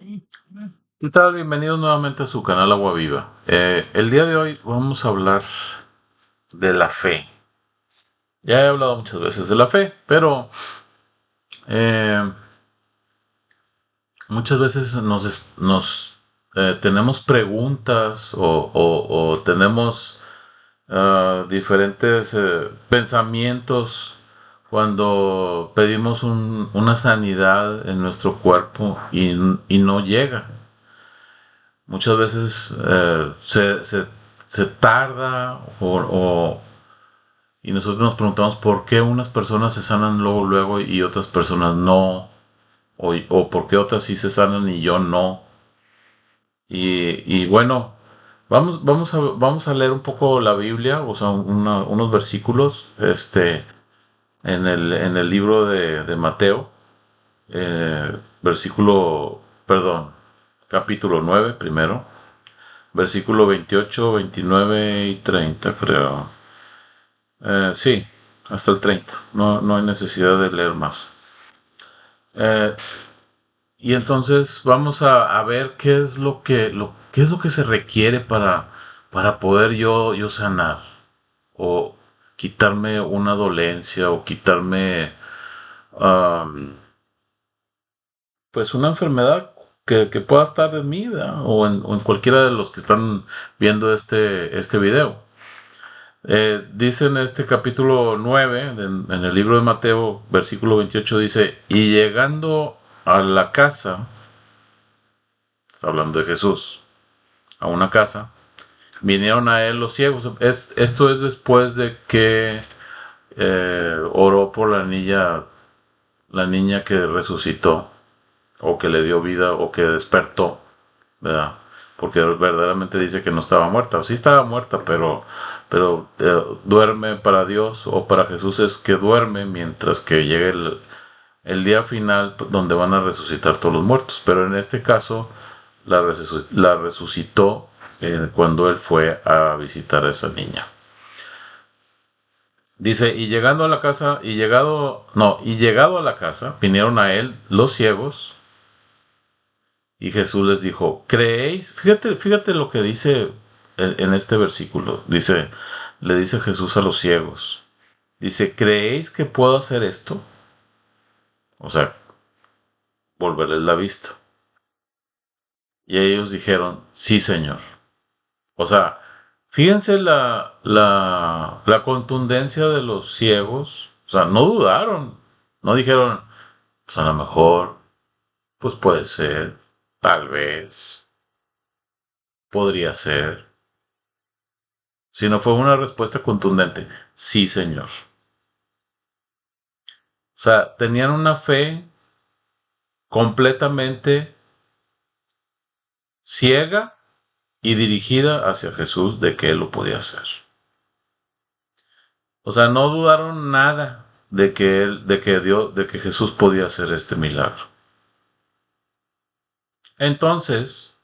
¿Qué tal? Bienvenidos nuevamente a su canal Agua Viva. El día de hoy vamos a hablar de la fe. Ya he hablado muchas veces de la fe, pero eh, muchas veces tenemos preguntas o tenemos diferentes pensamientos cuando pedimos una sanidad en nuestro cuerpo y no llega. Muchas veces se tarda y nosotros nos preguntamos por qué unas personas se sanan luego y otras personas no, o por qué otras sí se sanan y yo no. Y bueno, vamos a leer un poco la Biblia, o sea, unos versículos en el libro de Mateo, capítulo 9 primero. Versículo 28, 29 y 30, creo. Sí, hasta el 30. No hay necesidad de leer más. Eh, y entonces vamos a ver qué es lo que se requiere para poder yo sanar. O quitarme una dolencia o quitarme um, pues una enfermedad que pueda estar en mí, ¿verdad? O en cualquiera de los que están viendo este video. Dice en este capítulo 9, en el libro de Mateo, versículo 28, dice, y llegando a la casa, está hablando de Jesús, a una casa, vinieron a él los ciegos. Esto es después de que oró por la niña que resucitó, o que le dio vida, o que despertó, ¿verdad? Porque verdaderamente dice que no estaba muerta. Sí estaba muerta, pero duerme para Dios o para Jesús es que duerme mientras que llegue el día final donde van a resucitar todos los muertos. Pero en este caso la resucitó cuando él fue a visitar a esa niña. Dice, y llegando a la casa, y llegado a la casa, vinieron a él los ciegos. Y Jesús les dijo, ¿creéis? Fíjate lo que dice en este versículo. Le dice Jesús a los ciegos. Dice, ¿creéis que puedo hacer esto? O sea, volverles la vista. Y ellos dijeron, sí, Señor. O sea, fíjense la contundencia de los ciegos. O sea, no dudaron. No dijeron, pues a lo mejor, pues puede ser, tal vez, podría ser. Sino fue una respuesta contundente. Sí, Señor. O sea, tenían una fe completamente ciega y dirigida hacia Jesús de que Él lo podía hacer. O sea, no dudaron nada de que Jesús podía hacer este milagro. Entonces,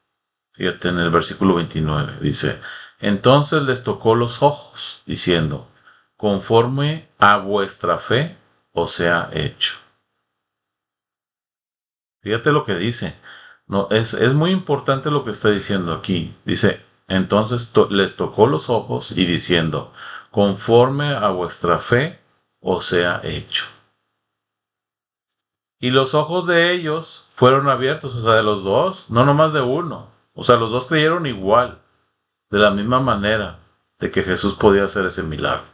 fíjate en el versículo 29, dice, entonces les tocó los ojos, diciendo, conforme a vuestra fe os sea hecho. Fíjate lo que dice. No, es muy importante lo que está diciendo aquí. Dice, entonces les tocó los ojos y diciendo, conforme a vuestra fe os sea hecho. Y los ojos de ellos fueron abiertos, o sea, de los dos, no nomás de uno. O sea, los dos creyeron igual, de la misma manera, de que Jesús podía hacer ese milagro.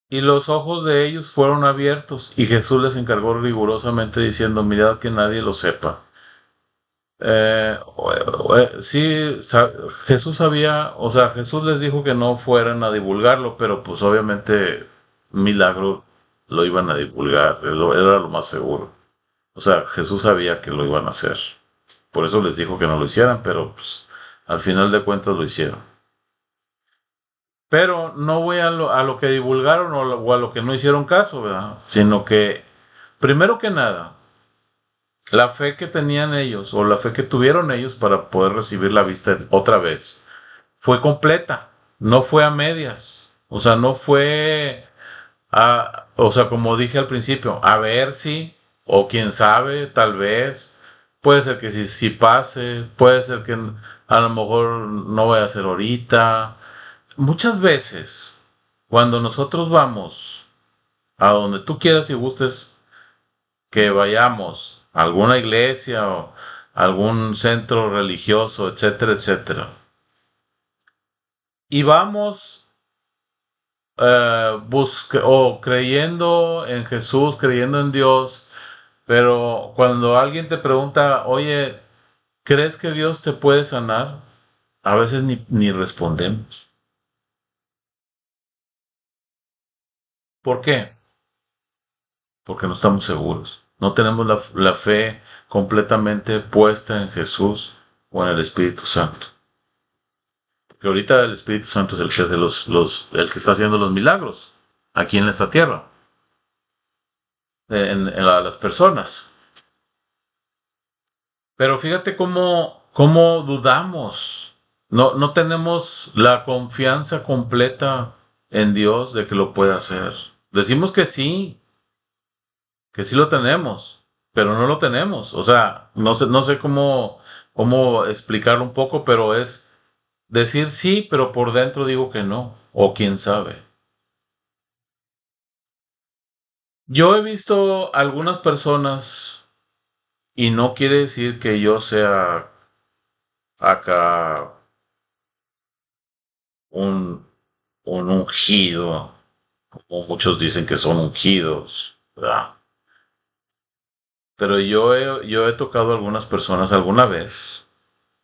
Y los ojos de ellos fueron abiertos, y Jesús les encargó rigurosamente diciendo, mirad que nadie lo sepa. Sí, Jesús sabía, o sea, Jesús les dijo que no fueran a divulgarlo, pero pues obviamente milagro lo iban a divulgar, era lo más seguro. O sea, Jesús sabía que lo iban a hacer. Por eso les dijo que no lo hicieran, pero pues al final de cuentas lo hicieron. Pero no voy a lo que divulgaron o a lo que no hicieron caso, ¿verdad? Sino que, primero que nada, la fe que tenían ellos o la fe que tuvieron ellos para poder recibir la vista otra vez fue completa, no fue a medias. O sea, no fue o sea, como dije al principio, a ver si o quién sabe, tal vez, puede ser que sí pase, puede ser que a lo mejor no vaya a ser ahorita. Muchas veces, cuando nosotros vamos a donde tú quieras y gustes que vayamos, a alguna iglesia o algún centro religioso, etcétera, etcétera, y vamos o creyendo en Jesús, creyendo en Dios, pero cuando alguien te pregunta, oye, ¿crees que Dios te puede sanar? A veces ni respondemos. ¿Por qué? Porque no estamos seguros. No tenemos la fe completamente puesta en Jesús o en el Espíritu Santo. Porque ahorita el Espíritu Santo es el que, hace el que está haciendo los milagros aquí en esta tierra, en las personas. Pero fíjate cómo dudamos. No tenemos la confianza completa en Dios de que lo puede hacer. Decimos que sí lo tenemos, pero no lo tenemos. O sea, no sé cómo explicarlo un poco, pero es decir sí, pero por dentro digo que no. O quién sabe. Yo he visto algunas personas, y no quiere decir que yo sea acá un, un ungido, como muchos dicen que son ungidos, ¿verdad? Pero yo he tocado a algunas personas alguna vez,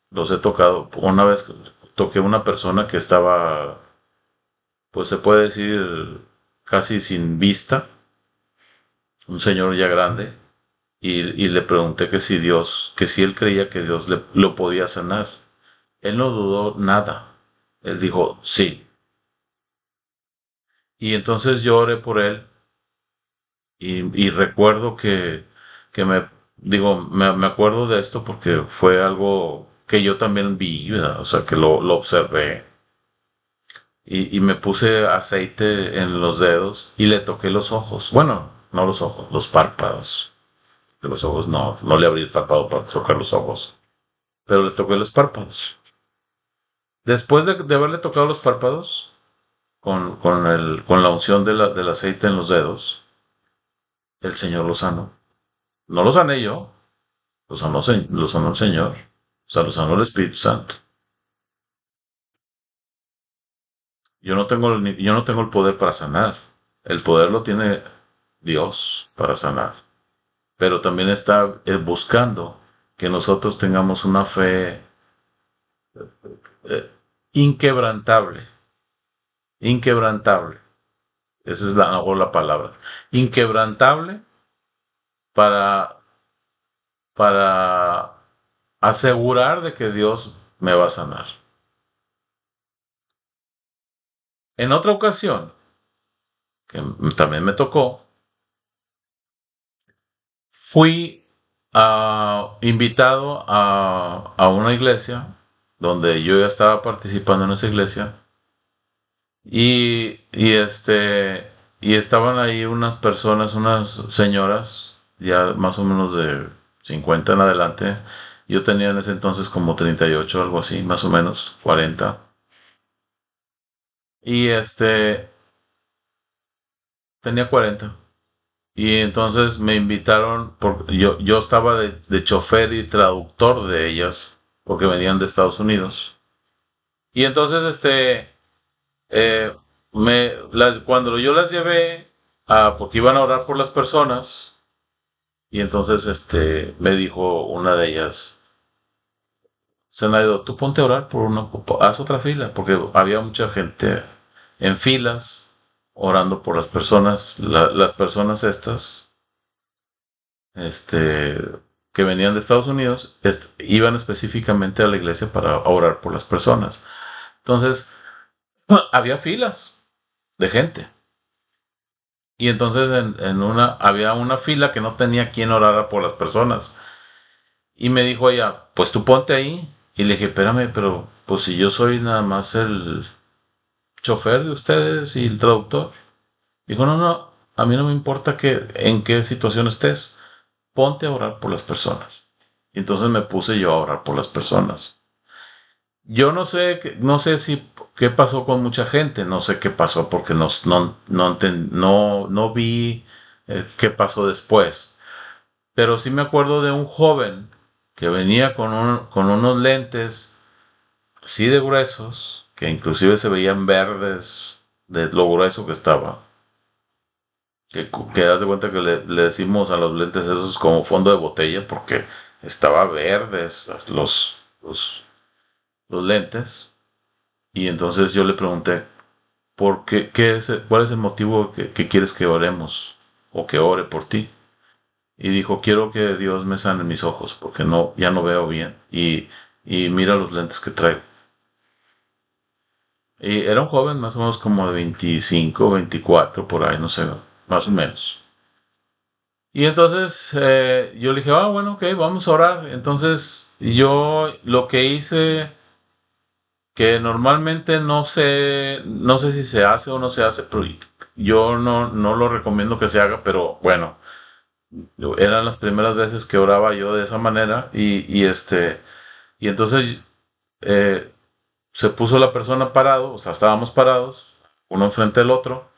los he tocado, una vez toqué a una persona que estaba, pues se puede decir, casi sin vista, un señor ya grande, y le pregunté que si Dios, que si él creía que Dios lo podía sanar. Él no dudó nada, él dijo sí. Y entonces yo oré por él. Y recuerdo que me acuerdo de esto porque fue algo que yo también vi, ¿verdad? O sea, que lo observé. Y me puse aceite en los dedos y le toqué los ojos. Bueno, no los ojos, los párpados. De los ojos no le abrí el párpado para tocar los ojos, pero le toqué los párpados. Después de haberle tocado los párpados, con la unción del aceite en los dedos, el Señor lo sanó. No lo sané yo, lo sanó el Señor. O sea, lo sanó el Espíritu Santo. Yo no tengo el poder para sanar. El poder lo tiene Dios para sanar. Pero también está buscando que nosotros tengamos una fe eh, inquebrantable. Inquebrantable. Esa es la palabra. Inquebrantable para, para asegurar de que Dios me va a sanar. En otra ocasión, que también me tocó, fui invitado a una iglesia donde yo ya estaba participando en esa iglesia y estaban ahí unas personas, unas señoras ya más o menos de 50 en adelante. Yo tenía en ese entonces como 38, algo así, más o menos 40. Y tenía 40. Y entonces me invitaron, porque yo estaba de chofer y traductor de ellas, porque venían de Estados Unidos. Y entonces, eh, cuando yo las llevé, porque iban a orar por las personas, y entonces, me dijo una de ellas, Senaido, tú ponte a orar por haz otra fila, porque había mucha gente en filas, orando por las personas, las personas estas este, que venían de Estados Unidos, iban específicamente a la iglesia para orar por las personas. Entonces, había filas de gente. Y entonces había una fila que no tenía quien orara por las personas. Y me dijo ella, pues tú ponte ahí. Y le dije, espérame, pero pues si yo soy nada más el chofer de ustedes y el traductor. Dijo, no, a mí no me importa en qué situación estés. ponte a orar por las personas. Y entonces me puse yo a orar por las personas. Yo no sé, no sé si qué pasó con mucha gente, no sé qué pasó porque no vi qué pasó después. Pero sí me acuerdo de un joven que venía con unos lentes así de gruesos, que inclusive se veían verdes de lo grueso que estaba. Que das de cuenta que le decimos a los lentes esos como fondo de botella porque estaba verdes los lentes. Y entonces yo le pregunté, ¿cuál es el motivo que quieres que oremos o que ore por ti? Y dijo, quiero que Dios me sane mis ojos porque ya no veo bien. Y mira los lentes que traigo. Y era un joven más o menos como de 25, 24, por ahí, no sé, más o menos. Y entonces yo le dije, bueno, ok, vamos a orar. Entonces yo lo que hice, que normalmente no sé si se hace o no se hace, pero yo no lo recomiendo que se haga, pero bueno, eran las primeras veces que oraba yo de esa manera y entonces eh, se puso la persona parado, o sea, estábamos parados, uno enfrente del otro,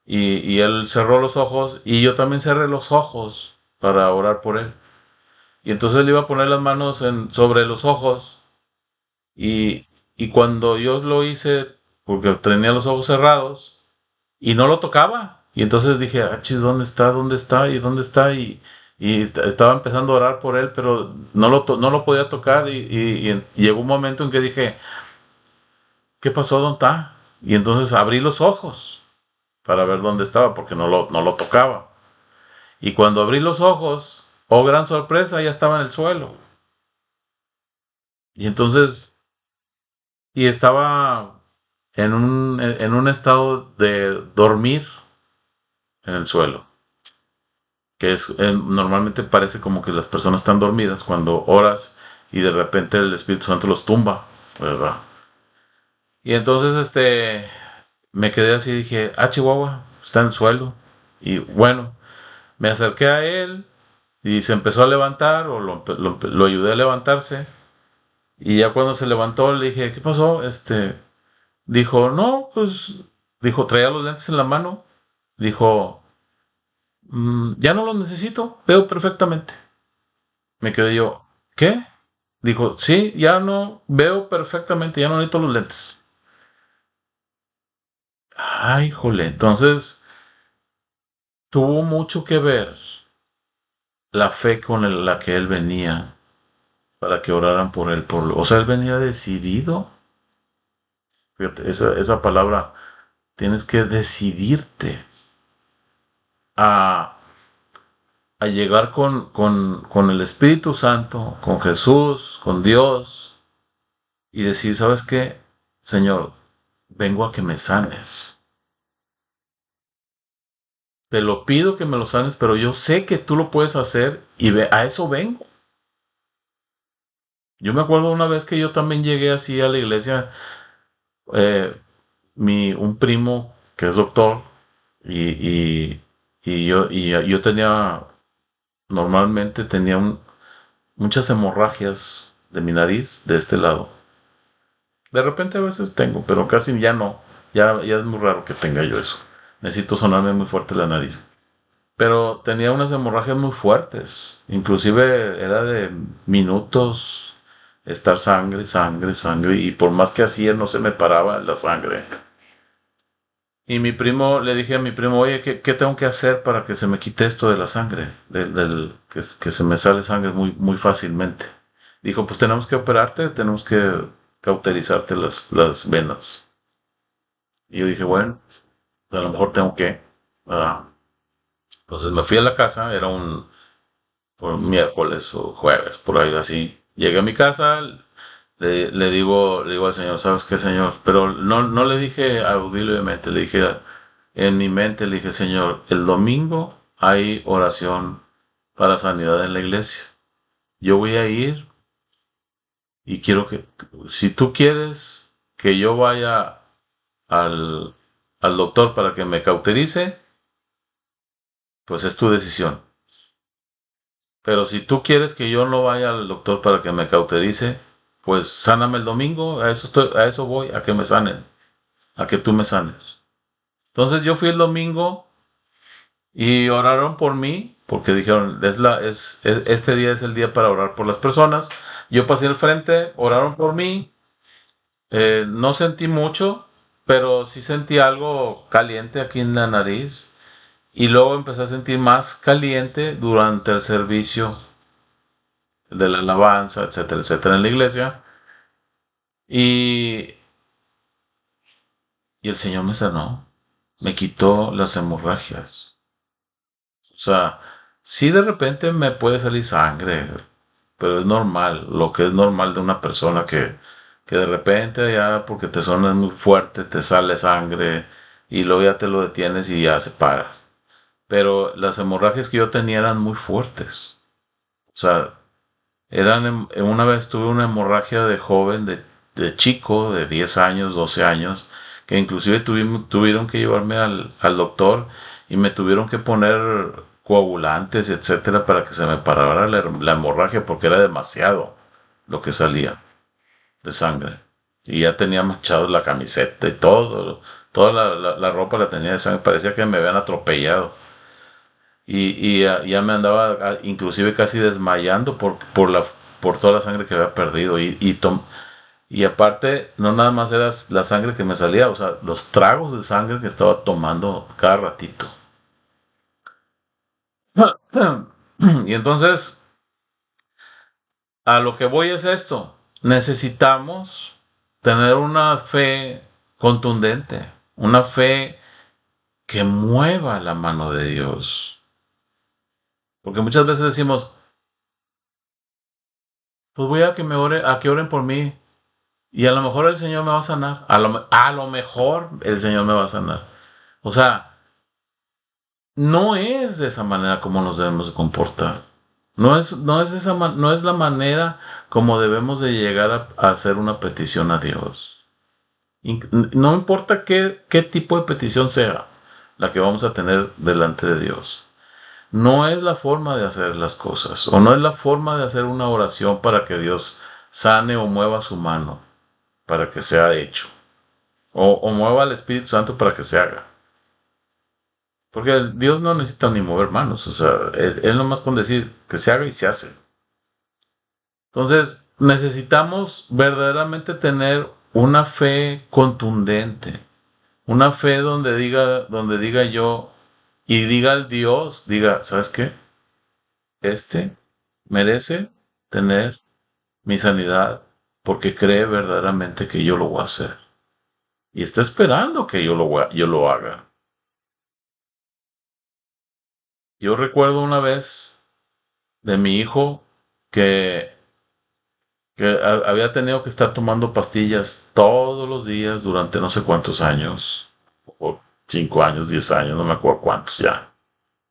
y él cerró los ojos y yo también cerré los ojos para orar por él. Y entonces le iba a poner las manos sobre los ojos y, y cuando yo lo hice, porque tenía los ojos cerrados, y no lo tocaba. Y entonces dije, ah, chis, ¿dónde está? ¿Dónde está? ¿Y dónde está? Y estaba empezando a orar por él, pero no lo podía tocar. Y llegó un momento en que dije, ¿qué pasó? ¿Dónde está? Y entonces abrí los ojos para ver dónde estaba, porque no lo tocaba. Y cuando abrí los ojos, oh gran sorpresa, ya estaba en el suelo. Y entonces, y estaba en un estado de dormir en el suelo. Que normalmente parece como que las personas están dormidas cuando oras y de repente el Espíritu Santo los tumba, ¿verdad? Y entonces me quedé así y dije, ah, Chihuahua, está en el suelo. Y bueno, me acerqué a él y se empezó a levantar o lo ayudé a levantarse. Y ya cuando se levantó le dije, ¿qué pasó? Dijo, no, pues, dijo, traía los lentes en la mano. Dijo, ya no los necesito, veo perfectamente. Me quedé yo, ¿qué? Dijo, sí, ya no veo perfectamente, ya no necesito los lentes. Ay, jole, entonces tuvo mucho que ver la fe con la que él venía para que oraran por él. O sea, él venía decidido. Fíjate, esa palabra, tienes que decidirte a, a llegar con el Espíritu Santo, con Jesús, con Dios, y decir, ¿sabes qué? Señor, vengo a que me sanes. Te lo pido que me lo sanes, pero yo sé que tú lo puedes hacer y a eso vengo. Yo me acuerdo una vez que yo también llegué así a la iglesia, eh, un primo que es doctor y, yo tenía, normalmente tenía muchas hemorragias de mi nariz de este lado. De repente a veces tengo, pero casi ya no. Ya es muy raro que tenga yo eso. Necesito sonarme muy fuerte la nariz. Pero tenía unas hemorragias muy fuertes. Inclusive era de minutos estar sangre, sangre, sangre. Y por más que hacía no se me paraba la sangre. Y le dije a mi primo, oye, ¿qué tengo que hacer para que se me quite esto de la sangre? Que se me sale sangre muy fácilmente. Dijo, pues tenemos que operarte, tenemos que cauterizarte las venas. Y yo dije, bueno, a lo mejor tengo que. ¿Verdad? Entonces me fui a la casa, era por miércoles o jueves, por ahí así. Llegué a mi casa, le digo al Señor, ¿sabes qué, Señor? Pero no le dije audiblemente, le dije en mi mente, le dije, Señor, el domingo hay oración para sanidad en la iglesia. Yo voy a ir y quiero si tú quieres que yo vaya al, al doctor para que me cauterice, pues es tu decisión. Pero si tú quieres que yo no vaya al doctor para que me cauterice, pues sáname el domingo, a eso voy, a que me sanen, a que tú me sanes. Entonces yo fui el domingo y oraron por mí, porque dijeron, este día es el día para orar por las personas. Yo pasé al frente, oraron por mí, no sentí mucho, pero sí sentí algo caliente aquí en la nariz. Y luego empecé a sentir más caliente durante el servicio de la alabanza, etcétera, etcétera, en la iglesia. Y, y el Señor me sanó, me quitó las hemorragias. O sea, sí de repente me puede salir sangre, pero es normal, lo que es normal de una persona que de repente ya porque te suena muy fuerte, te sale sangre y luego ya te lo detienes y ya se para. Pero las hemorragias que yo tenía eran muy fuertes. O sea, una vez tuve una hemorragia de joven, de chico, de 10 años, 12 años, que inclusive tuvieron que llevarme al doctor y me tuvieron que poner coagulantes, etcétera, para que se me parara la hemorragia porque era demasiado lo que salía de sangre. Y ya tenía manchado la camiseta y todo, toda la ropa la tenía de sangre, parecía que me habían atropellado. Y ya me andaba inclusive casi desmayando por toda la sangre que había perdido. Y aparte, no nada más era la sangre que me salía, o sea, los tragos de sangre que estaba tomando cada ratito. Y entonces, a lo que voy es esto. Necesitamos tener una fe contundente, una fe que mueva la mano de Dios. Porque muchas veces decimos, pues voy a que oren por mí. Y a lo mejor el Señor me va a sanar. A lo mejor el Señor me va a sanar. O sea, no es de esa manera como nos debemos de comportar. No es la manera como debemos de llegar a hacer una petición a Dios. No importa qué tipo de petición sea la que vamos a tener delante de Dios. No es la forma de hacer las cosas. O no es la forma de hacer una oración para que Dios sane o mueva su mano para que sea hecho. O mueva al Espíritu Santo para que se haga. Porque Dios no necesita ni mover manos. O sea, él nomás con decir que se haga y se hace. Entonces, necesitamos verdaderamente tener una fe contundente. Una fe donde diga yo y diga el Dios, diga, ¿sabes qué? Este merece tener mi sanidad porque cree verdaderamente que yo lo voy a hacer. Y está esperando que yo lo haga. Yo recuerdo una vez de mi hijo que, había tenido que estar tomando pastillas todos los días durante no sé cuántos años, o 5 años, 10 años, no me acuerdo cuántos ya.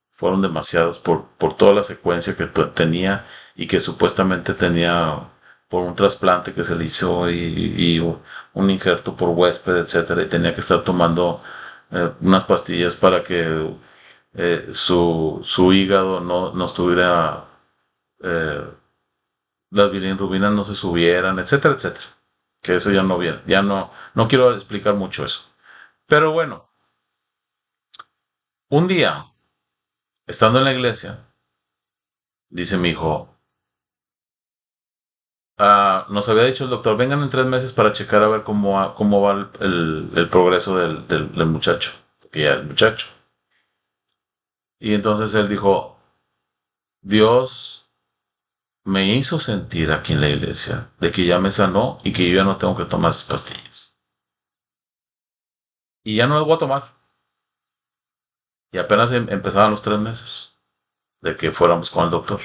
Fueron demasiados por toda la secuencia que tenía y que supuestamente tenía por un trasplante que se le hizo y un injerto por huésped, etcétera, y tenía que estar tomando unas pastillas para que su hígado no estuviera, eh, las bilirrubinas no se subieran, etcétera, etcétera. Que eso ya no viene, ya no quiero explicar mucho eso. Pero bueno, un día, estando en la iglesia, dice mi hijo, nos había dicho el doctor, vengan en 3 meses para checar a ver cómo va el progreso del muchacho, que ya es muchacho. Y entonces él dijo, Dios me hizo sentir aquí en la iglesia de que ya me sanó y que yo ya no tengo que tomar esas pastillas. Y ya no las voy a tomar. Y apenas empezaban los 3 meses de que fuéramos con el doctor.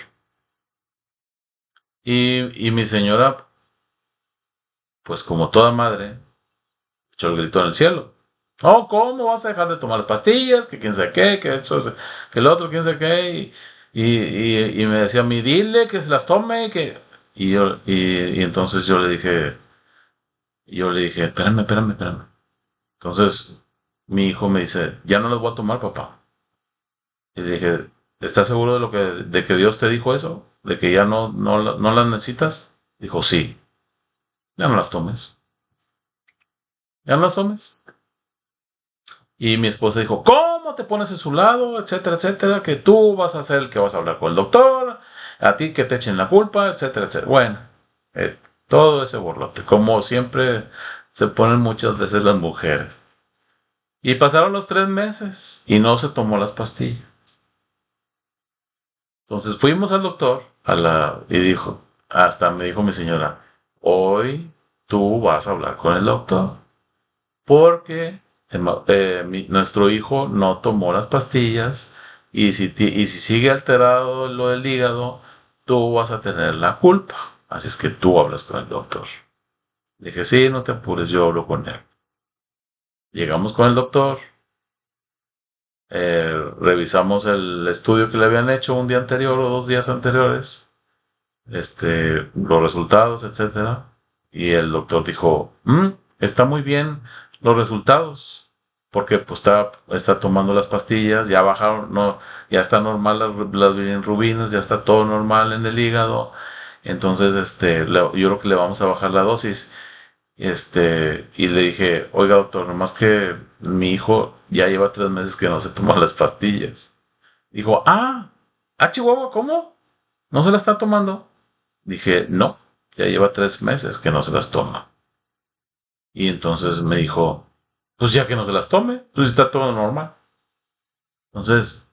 Y mi señora, pues como toda madre, echó el grito en el cielo. Oh, ¿cómo vas a dejar de tomar las pastillas? Que quién sabe qué, que eso, que el otro, quién sabe qué. Y me decía a mí, dile que se las tome, que... Y entonces yo le dije, espérame, espérame, espérame. Entonces mi hijo me dice, ya no las voy a tomar, papá. Y le dije, ¿Estás seguro de que Dios te dijo eso? ¿De que ya no las necesitas? Dijo, sí, ya no las tomes. Ya no las tomes. Y mi esposa dijo, ¿cómo te pones a su lado? Etcétera, etcétera, que tú vas a ser el que vas a hablar con el doctor, a ti que te echen la culpa, etcétera, etcétera. Bueno, eh, todo ese borlote, como siempre se ponen muchas veces las mujeres. Y pasaron los 3 meses y no se tomó las pastillas. Entonces fuimos al doctor y dijo, hasta me dijo mi señora, hoy tú vas a hablar con el doctor porque nuestro hijo no tomó las pastillas y si sigue alterado lo del hígado, tú vas a tener la culpa. Así es que tú hablas con el doctor. Dije, sí, no te apures, yo hablo con él. Llegamos con el doctor, revisamos el estudio que le habían hecho un día anterior o 2 días anteriores, los resultados, etcétera. Y el doctor dijo, está muy bien los resultados, porque pues está tomando las pastillas, ya bajaron, no, ya está normal las bilirrubinas, ya está todo normal en el hígado. Entonces, yo creo que le vamos a bajar la dosis. Y le dije, oiga doctor, nomás que mi hijo ya lleva 3 meses que no se toma las pastillas. Dijo, Chihuahua, ¿cómo? ¿No se la está tomando? Dije, no, ya lleva 3 meses que no se las toma. Y entonces me dijo, pues ya que no se las tome, pues está todo normal. Entonces,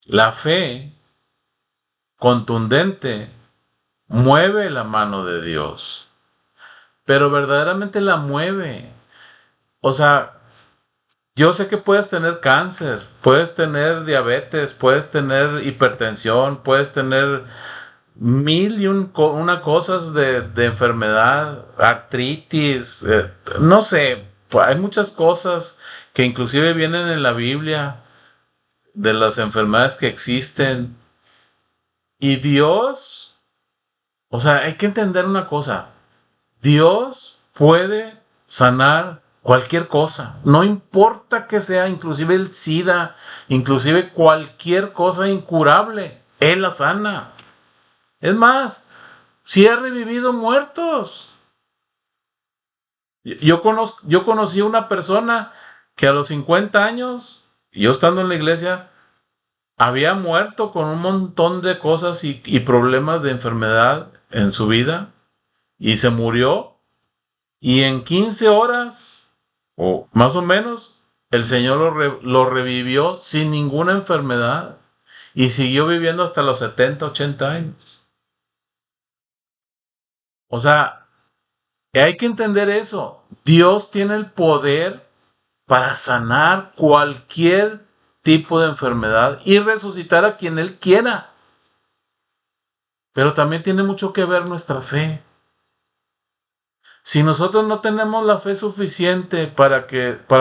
la fe contundente mueve la mano de Dios, pero verdaderamente la mueve. O sea, yo sé que puedes tener cáncer, puedes tener diabetes, puedes tener hipertensión, puedes tener mil y una cosas de enfermedad, artritis, no sé, hay muchas cosas que inclusive vienen en la Biblia de las enfermedades que existen. Y Dios, o sea, hay que entender una cosa, Dios puede sanar cualquier cosa, no importa que sea, inclusive el SIDA, inclusive cualquier cosa incurable, Él la sana. Es más, si ha revivido muertos. Yo conocí a una persona que a los 50 años, yo estando en la iglesia, había muerto con un montón de cosas y problemas de enfermedad en su vida y se murió y en 15 horas o más o menos el Señor lo revivió sin ninguna enfermedad y siguió viviendo hasta los 70 80 años. O sea, hay que entender eso. Dios tiene el poder para sanar cualquier tipo de enfermedad y resucitar a quien Él quiera. Pero también tiene mucho que ver nuestra fe. Si nosotros no tenemos la fe suficiente para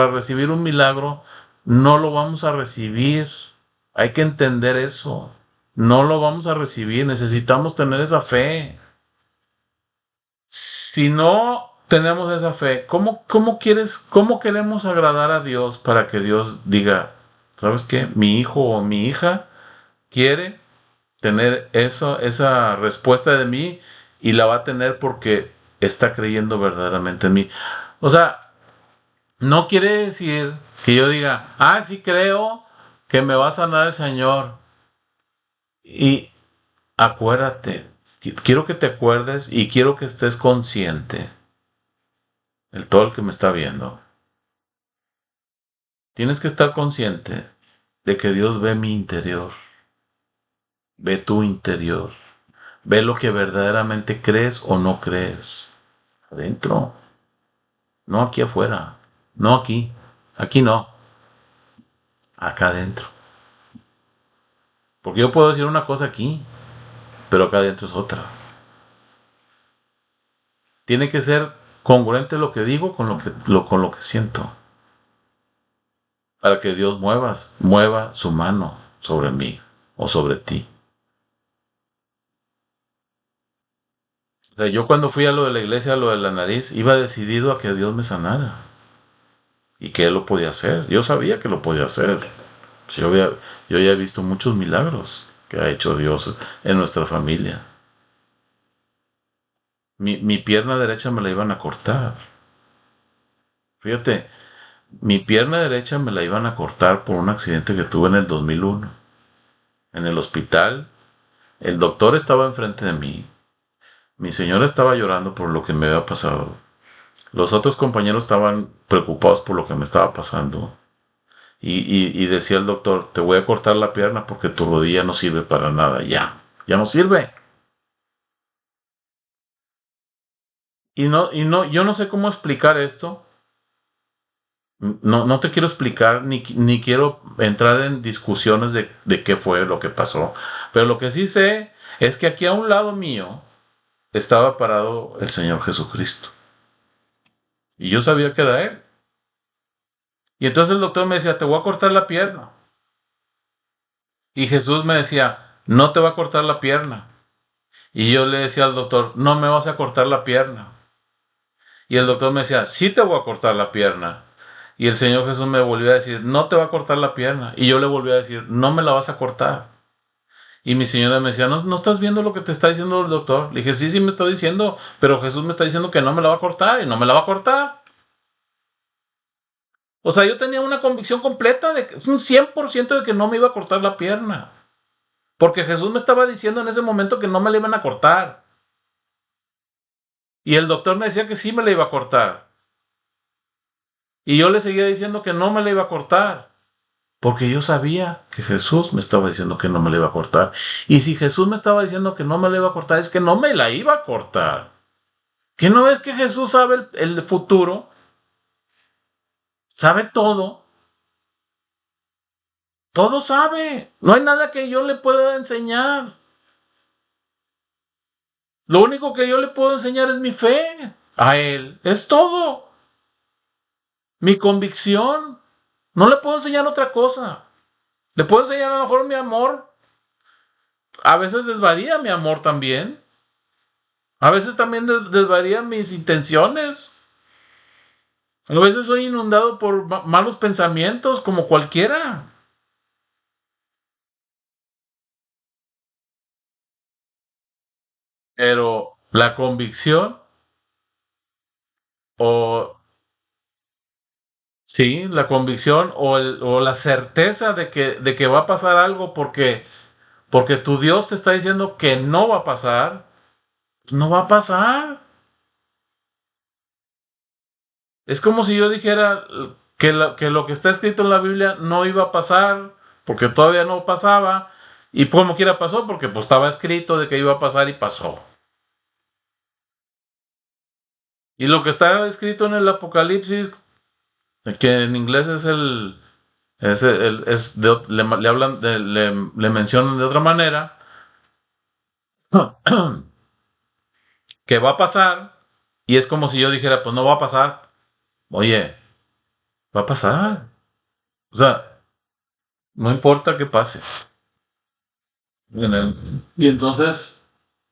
recibir un milagro, no lo vamos a recibir. Hay que entender eso. No lo vamos a recibir. Necesitamos tener esa fe. Si no tenemos esa fe, cómo queremos agradar a Dios para que Dios diga, ¿sabes qué? Mi hijo o mi hija quiere tener esa respuesta de mí y la va a tener porque está creyendo verdaderamente en mí. O sea, no quiere decir que yo diga, sí creo que me va a sanar el Señor. Y acuérdate, quiero que te acuerdes y quiero que estés consciente, todo el que me está viendo. Tienes que estar consciente de que Dios ve mi interior, ve tu interior, ve lo que verdaderamente crees o no crees. Adentro, no aquí afuera, no aquí no, acá adentro. Porque yo puedo decir una cosa aquí, pero acá adentro es otra. Tiene que ser congruente lo que digo con lo que siento. Para que Dios mueva su mano sobre mí o sobre ti. O sea, yo cuando fui a lo de la iglesia, a lo de la nariz, iba decidido a que Dios me sanara. Y que Él lo podía hacer. Yo sabía que lo podía hacer. Pues yo ya he visto muchos milagros que ha hecho Dios en nuestra familia. Mi pierna derecha me la iban a cortar. Fíjate, mi pierna derecha me la iban a cortar por un accidente que tuve en el 2001. En el hospital, el doctor estaba enfrente de mí. Mi señora estaba llorando por lo que me había pasado. Los otros compañeros estaban preocupados por lo que me estaba pasando. Y decía el doctor, te voy a cortar la pierna porque tu rodilla no sirve para nada. Ya no sirve. Yo no sé cómo explicar esto. No te quiero explicar ni quiero entrar en discusiones de qué fue lo que pasó. Pero lo que sí sé es que aquí a un lado mío estaba parado el Señor Jesucristo. Y yo sabía que era Él. Y entonces el doctor me decía, te voy a cortar la pierna. Y Jesús me decía, no te va a cortar la pierna. Y yo le decía al doctor, no me vas a cortar la pierna. Y el doctor me decía, sí te voy a cortar la pierna. Y el Señor Jesús me volvió a decir, no te va a cortar la pierna. Y yo le volví a decir, no me la vas a cortar. Y mi señora me decía, ¿no estás viendo lo que te está diciendo el doctor? Le dije, sí me está diciendo, pero Jesús me está diciendo que no me la va a cortar y no me la va a cortar. O sea, yo tenía una convicción completa de que, un 100% de que no me iba a cortar la pierna. Porque Jesús me estaba diciendo en ese momento que no me la iban a cortar. Y el doctor me decía que sí me la iba a cortar. Y yo le seguía diciendo que no me la iba a cortar. Porque yo sabía que Jesús me estaba diciendo que no me la iba a cortar. Y si Jesús me estaba diciendo que no me la iba a cortar, es que no me la iba a cortar. ¿Que no ves que Jesús sabe el futuro? Sabe todo. Todo sabe. No hay nada que yo le pueda enseñar. Lo único que yo le puedo enseñar es mi fe a Él. Es todo. Mi convicción. No le puedo enseñar otra cosa. Le puedo enseñar a lo mejor mi amor. A veces desvaría mi amor también. A veces también desvarían mis intenciones. A veces soy inundado por malos pensamientos como cualquiera. Pero la convicción o sí, la convicción o la certeza de que va a pasar algo porque tu Dios te está diciendo que no va a pasar, pues no va a pasar. Es como si yo dijera que lo que está escrito en la Biblia no iba a pasar porque todavía no pasaba y como quiera pasó porque pues estaba escrito de que iba a pasar y pasó. Y lo que está escrito en el Apocalipsis, que en inglés es le hablan, le mencionan de otra manera, que va a pasar, y es como si yo dijera, pues no va a pasar. Oye, va a pasar. O sea, no importa que pase. Y entonces,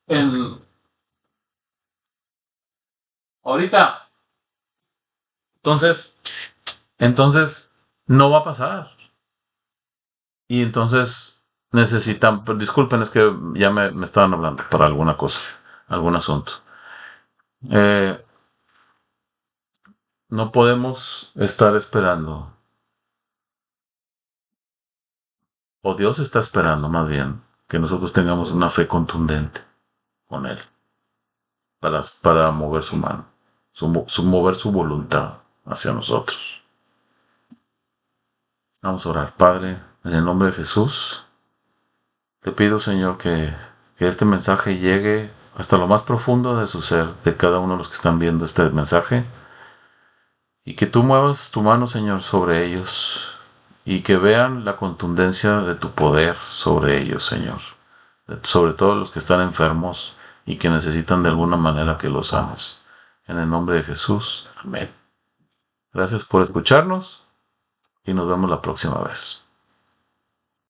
en, ahorita, entonces, entonces, no va a pasar. Y entonces necesitan, pues, disculpen, es que ya me estaban hablando para alguna cosa, algún asunto. Eh, no podemos estar esperando, o Dios está esperando más bien, que nosotros tengamos una fe contundente con Él para mover su mano, mover su voluntad hacia nosotros. Vamos a orar. Padre, en el nombre de Jesús, te pido, Señor, que este mensaje llegue hasta lo más profundo de su ser, de cada uno de los que están viendo este mensaje, y que tú muevas tu mano, Señor, sobre ellos, y que vean la contundencia de tu poder sobre ellos, Señor, sobre todo los que están enfermos y que necesitan de alguna manera que los sanes. En el nombre de Jesús, amén. Gracias por escucharnos y nos vemos la próxima vez.